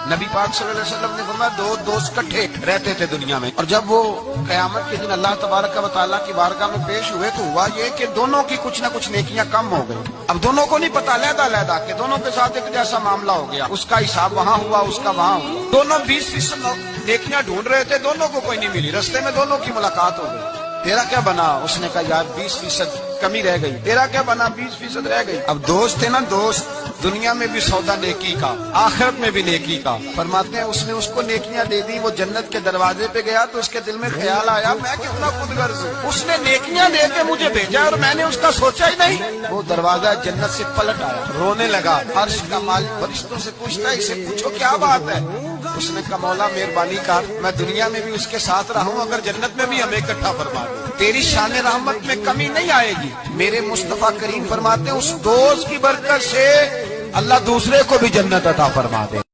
नबी पाक सल्लल्लाहु अलैहि वसल्लम ने फरमाया दो दोस्त इकट्ठे रहते थे दुनिया में, और जब वो कयामत के दिन अल्लाह तबारक व तआला की बारगाह में पेश हुए तो हुआ ये कि दोनों की कुछ न कुछ नेकियां कम हो गई। अब दोनों को नहीं पता, लहदा के दोनों के साथ एक जैसा मामला हो गया, उसका हिसाब वहाँ हुआ, उसका वहाँ हुआ। दोनों 20% नेकियां ढूंढ रहे थे, दोनों को कोई नहीं मिली, रास्ते में दोनों की मुलाकात हो गई। तेरा क्या बना? उसने कहा यार 20% कमी रह गई। तेरा क्या बना? 20% रह गई। अब दोस्त है ना दोस्त, दुनिया में भी सौदा नेकी का, आखिरत में भी नेकी का। फरमाते हैं उसने उसको नेकियां दे दी, वो जन्नत के दरवाजे पे गया तो उसके दिल में ख्याल आया मैं कितना खुदगर्ज हूँ, उसने नेकियां दे के मुझे भेजा और मैंने उसका सोचा ही नहीं। वो दरवाजा जन्नत से पलट आया, रोने लगा। अर्श का मालिक फरिश्तों से पूछता है इसे पूछो क्या बात है। उसने कहा मौला मेहरबानी कर, मैं दुनिया में भी उसके साथ रहा हूँ, अगर जन्नत में भी हमें इकट्ठा फरमा दे, तेरी शान रहमत में कमी नहीं आएगी। मेरे मुस्तफा करीम फरमाते हैं उस दोस्त की बरकत से अल्लाह दूसरे को भी जन्नत अता फरमा दे।